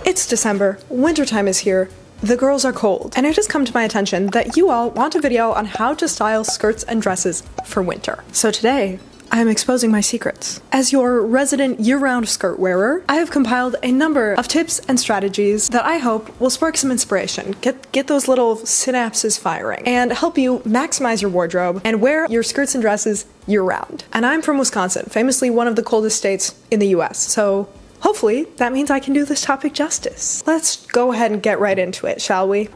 It's December, wintertime is here, the girls are cold, and it has come to my attention that you all want a video on how to style skirts and dresses for winter. So today, I am exposing my secrets. As your resident year-round skirt wearer, I have compiled a number of tips and strategies that I hope will spark some inspiration, get those little synapses firing, and help you maximize your wardrobe and wear your skirts and dresses year-round. And I'm from Wisconsin, famously one of the coldest states in the US, so hopefully that means I can do this topic justice. Let's go ahead and get right into it, shall we?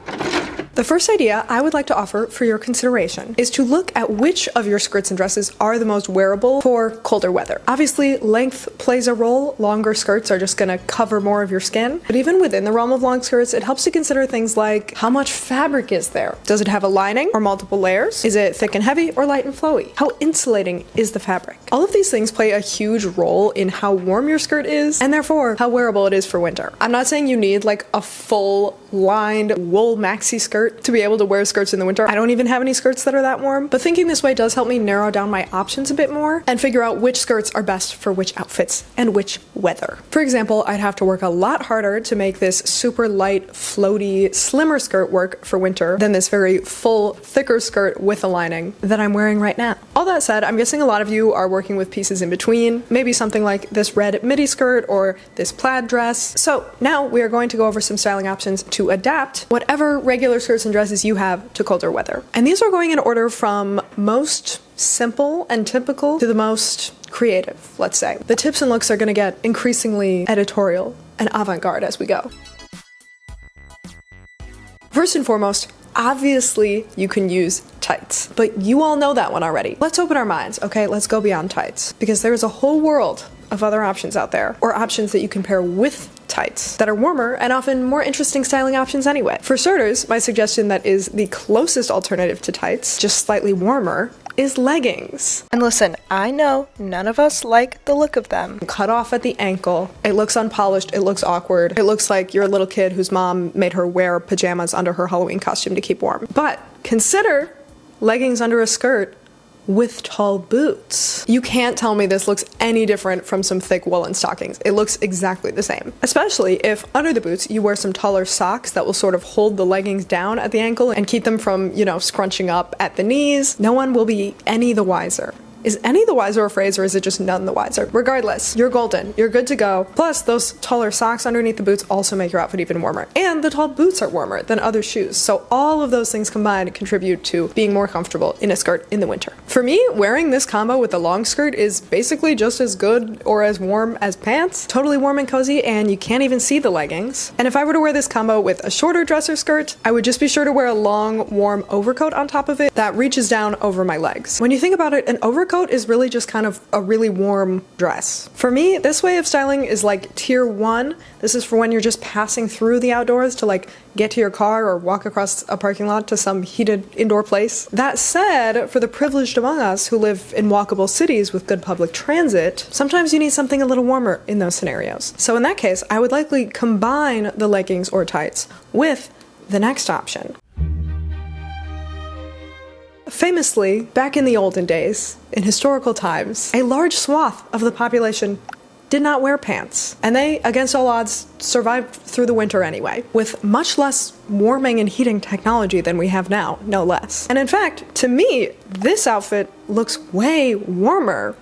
The first idea I would like to offer for your consideration is to look at which of your skirts and dresses are the most wearable for colder weather. Obviously, length plays a role. Longer skirts are just gonna cover more of your skin. But even within the realm of long skirts, it helps to consider things like how much fabric is there? Does it have a lining or multiple layers? Is it thick and heavy or light and flowy? How insulating is the fabric? All of these things play a huge role in how warm your skirt is and therefore how wearable it is for winter. I'm not saying you need like a full lined wool maxi skirt to be able to wear skirts in the winter. I don't even have any skirts that are that warm, but thinking this way does help me narrow down my options a bit more and figure out which skirts are best for which outfits and which weather. For example, I'd have to work a lot harder to make this super light, floaty, slimmer skirt work for winter than this very full, thicker skirt with a lining that I'm wearing right now. All that said, I'm guessing a lot of you are working with pieces in between, maybe something like this red midi skirt or this plaid dress. So now we are going to go over some styling options to adapt whatever regular skirts and dresses you have to colder weather. And these are going in order from most simple and typical to the most creative, let's say. The tips and looks are going to get increasingly editorial and avant-garde as we go. First and foremost, obviously you can use tights, but you all know that one already. Let's open our minds, okay? Let's go beyond tights, because there is a whole world of other options out there, or options that you can pair with tights that are warmer and often more interesting styling options anyway. For starters, my suggestion that is the closest alternative to tights, just slightly warmer, is leggings. And listen, I know none of us like the look of them. Cut off at the ankle, it looks unpolished, it looks awkward, it looks like you're a little kid whose mom made her wear pajamas under her Halloween costume to keep warm. But consider leggings under a skirt with tall boots. You can't tell me this looks any different from some thick woolen stockings. It looks exactly the same. Especially if under the boots you wear some taller socks that will sort of hold the leggings down at the ankle and keep them from, you know, scrunching up at the knees. No one will be any the wiser. Is any the wiser a phrase, or is it just none the wiser? Regardless, you're golden. You're good to go. Plus, those taller socks underneath the boots also make your outfit even warmer. And the tall boots are warmer than other shoes. So all of those things combined contribute to being more comfortable in a skirt in the winter. For me, wearing this combo with a long skirt is basically just as good or as warm as pants. Totally warm and cozy, and you can't even see the leggings. And if I were to wear this combo with a shorter dress or skirt, I would just be sure to wear a long, warm overcoat on top of it that reaches down over my legs. When you think about it, an overcoat is really just kind of a really warm dress. For me, this way of styling is like tier 1. This is for when you're just passing through the outdoors to like get to your car or walk across a parking lot to some heated indoor place. That said, for the privileged among us who live in walkable cities with good public transit, sometimes you need something a little warmer in those scenarios. So in that case, I would likely combine the leggings or tights with the next option. Famously, back in the olden days, in historical times, a large swath of the population did not wear pants, and they, against all odds, survived through the winter anyway, with much less warming and heating technology than we have now, no less. And in fact, to me, this outfit looks way warmer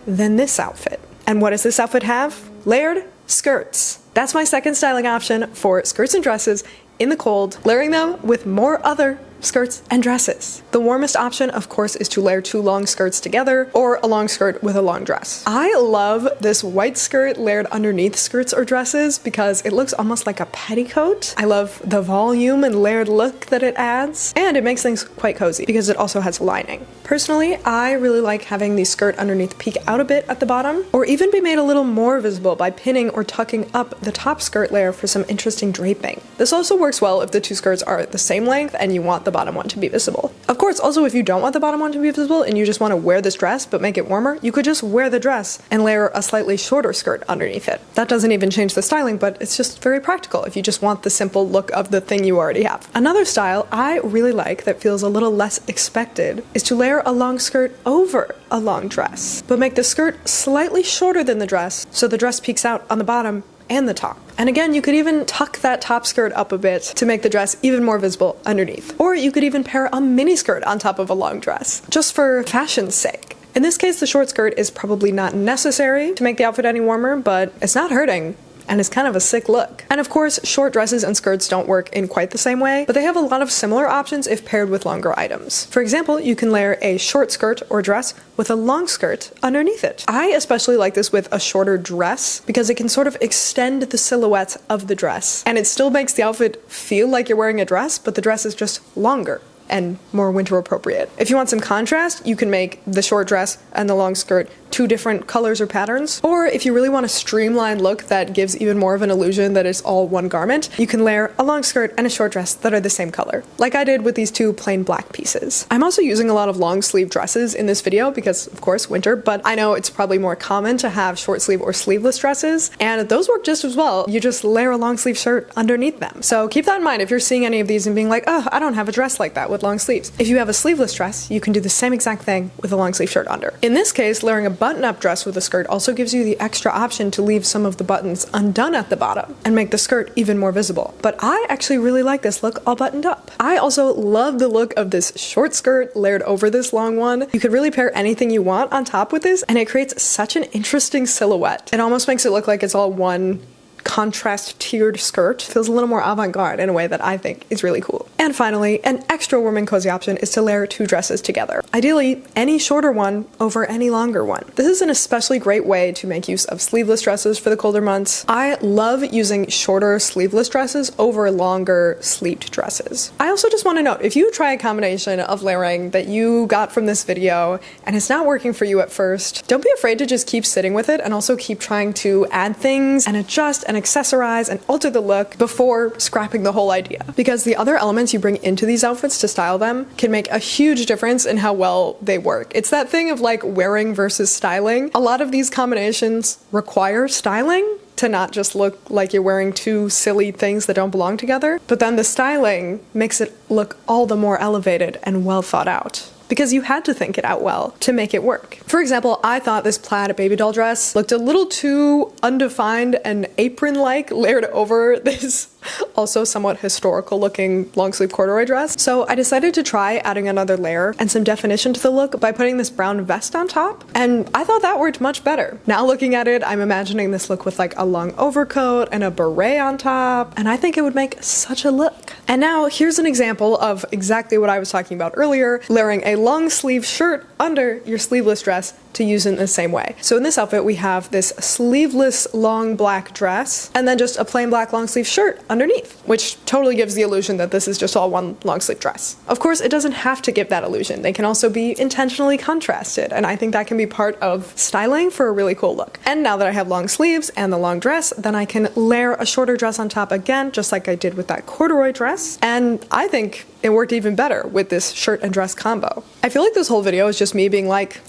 than this outfit. And what does this outfit have? Layered skirts. That's my second styling option for skirts and dresses in the cold, layering them with more other skirts and dresses. The warmest option, of course, is to layer 2 long skirts together or a long skirt with a long dress. I love this white skirt layered underneath skirts or dresses because it looks almost like a petticoat. I love the volume and layered look that it adds, and it makes things quite cozy because it also has a lining. Personally, I really like having the skirt underneath peek out a bit at the bottom, or even be made a little more visible by pinning or tucking up the top skirt layer for some interesting draping. This also works well if the 2 skirts are the same length and you want the bottom one to be visible. Of course, also if you don't want the bottom one to be visible and you just want to wear this dress but make it warmer, you could just wear the dress and layer a slightly shorter skirt underneath it. That doesn't even change the styling, but it's just very practical if you just want the simple look of the thing you already have. Another style I really like that feels a little less expected is to layer a long skirt over a long dress, but make the skirt slightly shorter than the dress so the dress peeks out on the bottom and the top. And again, you could even tuck that top skirt up a bit to make the dress even more visible underneath. Or you could even pair a mini skirt on top of a long dress, just for fashion's sake. In this case, the short skirt is probably not necessary to make the outfit any warmer, but it's not hurting. And it's kind of a sick look. And of course, short dresses and skirts don't work in quite the same way, but they have a lot of similar options if paired with longer items. For example, you can layer a short skirt or dress with a long skirt underneath it. I especially like this with a shorter dress because it can sort of extend the silhouette of the dress. And it still makes the outfit feel like you're wearing a dress, but the dress is just longer and more winter appropriate. If you want some contrast, you can make the short dress and the long skirt 2 different colors or patterns. Or if you really want a streamlined look that gives even more of an illusion that it's all one garment, you can layer a long skirt and a short dress that are the same color, like I did with these 2 plain black pieces. I'm also using a lot of long sleeve dresses in this video because, of course, winter, but I know it's probably more common to have short sleeve or sleeveless dresses, and those work just as well. You just layer a long sleeve shirt underneath them. So keep that in mind if you're seeing any of these and being like, oh, I don't have a dress like that with long sleeves. If you have a sleeveless dress, you can do the same exact thing with a long sleeve shirt under. In this case, layering a button-up dress with a skirt also gives you the extra option to leave some of the buttons undone at the bottom and make the skirt even more visible. But I actually really like this look all buttoned up. I also love the look of this short skirt layered over this long one. You could really pair anything you want on top with this, and it creates such an interesting silhouette. It almost makes it look like it's all one contrast tiered skirt. Feels a little more avant-garde in a way that I think is really cool. And finally, an extra warm and cozy option is to layer 2 dresses together. Ideally, any shorter one over any longer one. This is an especially great way to make use of sleeveless dresses for the colder months. I love using shorter sleeveless dresses over longer sleeved dresses. I also just want to note, if you try a combination of layering that you got from this video and it's not working for you at first, don't be afraid to just keep sitting with it and also keep trying to add things and adjust and accessorize and alter the look before scrapping the whole idea. Because the other elements you bring into these outfits to style them can make a huge difference in how well they work. It's that thing of like wearing versus styling. A lot of these combinations require styling to not just look like you're wearing 2 silly things that don't belong together, but then the styling makes it look all the more elevated and well thought out, because you had to think it out well to make it work. For example, I thought this plaid baby doll dress looked a little too undefined and apron-like layered over this also somewhat historical looking long sleeve corduroy dress. So I decided to try adding another layer and some definition to the look by putting this brown vest on top, and I thought that worked much better. Now looking at it, I'm imagining this look with like a long overcoat and a beret on top, and I think it would make such a look. And now here's an example of exactly what I was talking about earlier, layering a long sleeve shirt under your sleeveless dress to use in the same way. So in this outfit, we have this sleeveless long black dress and then just a plain black long sleeve shirt underneath, which totally gives the illusion that this is just all one long sleeve dress. Of course, it doesn't have to give that illusion. They can also be intentionally contrasted, and I think that can be part of styling for a really cool look. And now that I have long sleeves and the long dress, then I can layer a shorter dress on top again, just like I did with that corduroy dress, and I think it worked even better with this shirt and dress combo. I feel like this whole video is just me being like,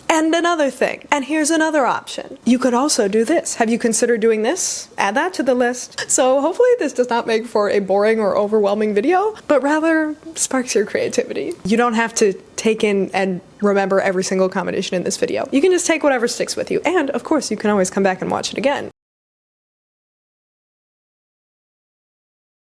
and another thing, and here's another option. You could also do this. Have you considered doing this? Add that to the list. So hopefully this does not make for a boring or overwhelming video, but rather sparks your creativity. You don't have to take in and remember every single combination in this video. You can just take whatever sticks with you, and of course you can always come back and watch it again.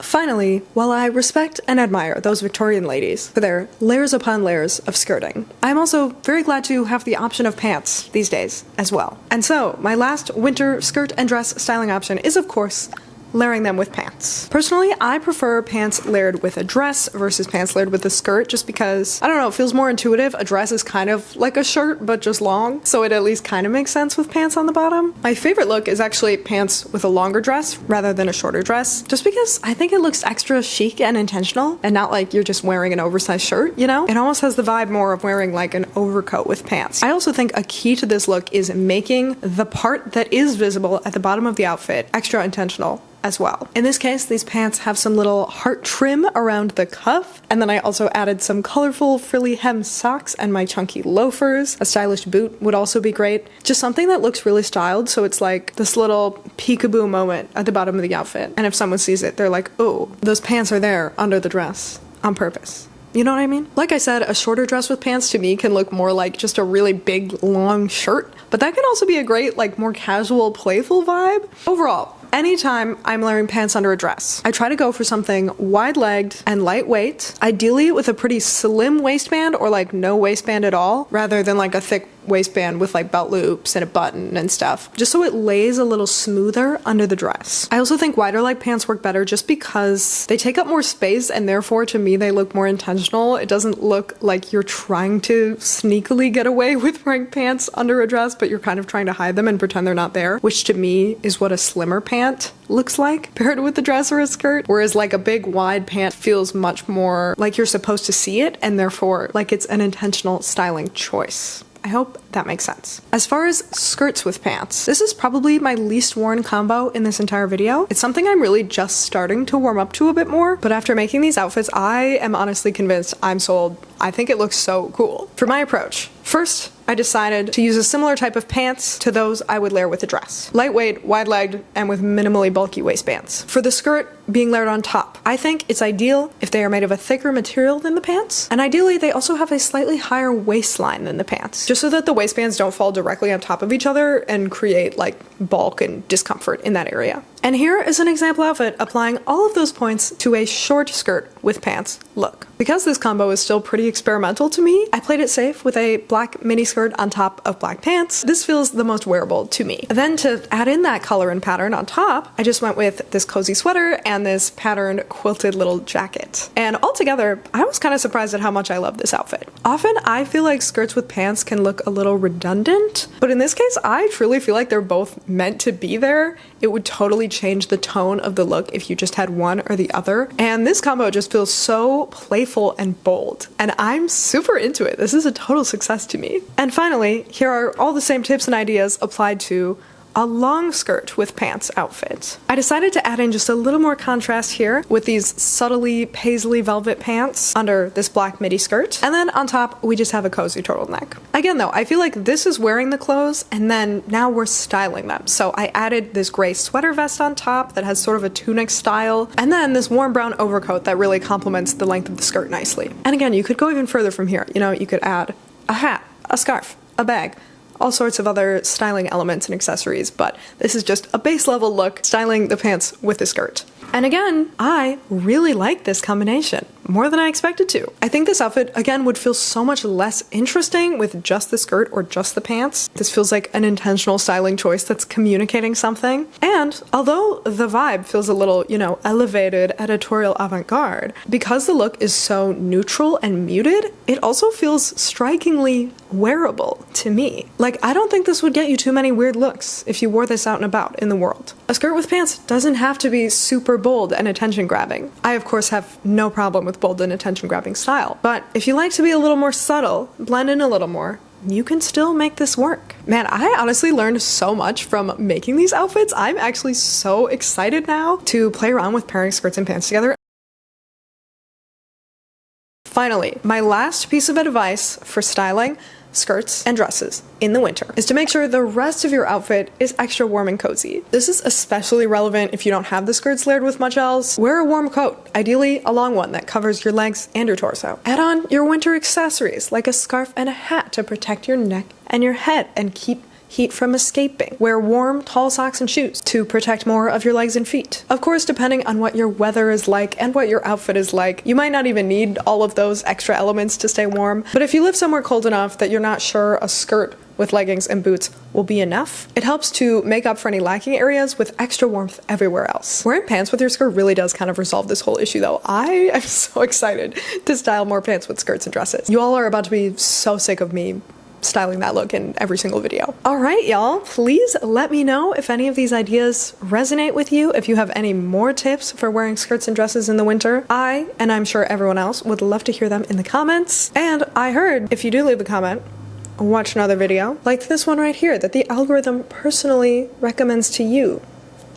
Finally, while I respect and admire those Victorian ladies for their layers upon layers of skirting, I'm also very glad to have the option of pants these days as well. And so, my last winter skirt and dress styling option is, of course, layering them with pants. Personally, I prefer pants layered with a dress versus pants layered with a skirt, just because, I don't know, it feels more intuitive. A dress is kind of like a shirt, but just long, so it at least kind of makes sense with pants on the bottom. My favorite look is actually pants with a longer dress rather than a shorter dress, just because I think it looks extra chic and intentional, and not like you're just wearing an oversized shirt, you know? It almost has the vibe more of wearing like an overcoat with pants. I also think a key to this look is making the part that is visible at the bottom of the outfit extra intentional as well. In this case, these pants have some little heart trim around the cuff, and then I also added some colorful frilly hem socks and my chunky loafers. A stylish boot would also be great. Just something that looks really styled, so it's like this little peekaboo moment at the bottom of the outfit, and if someone sees it, they're like, oh, those pants are there under the dress on purpose. You know what I mean? Like I said, a shorter dress with pants to me can look more like just a really big, long shirt, but that can also be a great, like, more casual, playful vibe. Overall, Anytime I'm layering pants under a dress, I try to go for something wide-legged and lightweight, ideally with a pretty slim waistband or like no waistband at all, rather than like a thick waistband with like belt loops and a button and stuff, just so it lays a little smoother under the dress. I also think wider leg pants work better just because they take up more space and therefore to me they look more intentional. It doesn't look like you're trying to sneakily get away with wearing pants under a dress, but you're kind of trying to hide them and pretend they're not there, which to me is what a slimmer pant looks like paired with a dress or a skirt, whereas like a big wide pant feels much more like you're supposed to see it and therefore like it's an intentional styling choice. I hope that makes sense. As far as skirts with pants, this is probably my least worn combo in this entire video. It's something I'm really just starting to warm up to a bit more, but after making these outfits, I am honestly convinced I'm sold. I think it looks so cool. For my approach, first, I decided to use a similar type of pants to those I would layer with a dress. Lightweight, wide-legged, and with minimally bulky waistbands. For the skirt being layered on top, I think it's ideal if they are made of a thicker material than the pants, and ideally they also have a slightly higher waistline than the pants, just so that the waistbands don't fall directly on top of each other and create like bulk and discomfort in that area. And here is an example outfit applying all of those points to a short skirt with pants look. Because this combo is still pretty experimental to me, I played it safe with a black mini skirt on top of black pants. This feels the most wearable to me. Then to add in that color and pattern on top, I just went with this cozy sweater and this patterned quilted little jacket. And altogether, I was kind of surprised at how much I love this outfit. Often I feel like skirts with pants can look a little redundant, but in this case, I truly feel like they're both meant to be there. It would totally change the tone of the look if you just had one or the other. And this combo just feels so playful and bold. And I'm super into it. This is a total success to me. And finally, here are all the same tips and ideas applied to a long skirt with pants outfit. I decided to add in just a little more contrast here with these subtly paisley velvet pants under this black midi skirt. And then on top, we just have a cozy turtleneck. Again though, I feel like this is wearing the clothes and then now we're styling them. So I added this gray sweater vest on top that has sort of a tunic style, and then this warm brown overcoat that really complements the length of the skirt nicely. And again, you could go even further from here. You know, you could add a hat, a scarf, a bag, all sorts of other styling elements and accessories, but this is just a base level look styling the pants with the skirt. And again, I really like this combination, more than I expected to. I think this outfit, again, would feel so much less interesting with just the skirt or just the pants. This feels like an intentional styling choice that's communicating something. And although the vibe feels a little, you know, elevated, editorial avant-garde, because the look is so neutral and muted, it also feels strikingly wearable to me. Like, I don't think this would get you too many weird looks if you wore this out and about in the world. A skirt with pants doesn't have to be super bold and attention-grabbing. I, of course, have no problem with bold and attention-grabbing style, but if you like to be a little more subtle, blend in a little more, you can still make this work. Man, I honestly learned so much from making these outfits. I'm actually so excited now to play around with pairing skirts and pants together. Finally, my last piece of advice for styling skirts and dresses in the winter is to make sure the rest of your outfit is extra warm and cozy. This is especially relevant if you don't have the skirts layered with much else. Wear a warm coat, ideally a long one that covers your legs and your torso. Add on your winter accessories like a scarf and a hat to protect your neck and your head and keep heat from escaping. Wear warm, tall socks and shoes to protect more of your legs and feet. Of course, depending on what your weather is like and what your outfit is like, you might not even need all of those extra elements to stay warm. But if you live somewhere cold enough that you're not sure a skirt with leggings and boots will be enough, it helps to make up for any lacking areas with extra warmth everywhere else. Wearing pants with your skirt really does kind of resolve this whole issue though. I am so excited to style more pants with skirts and dresses. You all are about to be so sick of me styling that look in every single video. All right, y'all, please let me know if any of these ideas resonate with you, if you have any more tips for wearing skirts and dresses in the winter. I, and I'm sure everyone else, would love to hear them in the comments. And I heard if you do leave a comment, watch another video like this one right here that the algorithm personally recommends to you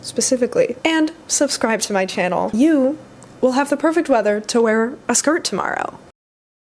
specifically, and subscribe to my channel, you will have the perfect weather to wear a skirt tomorrow.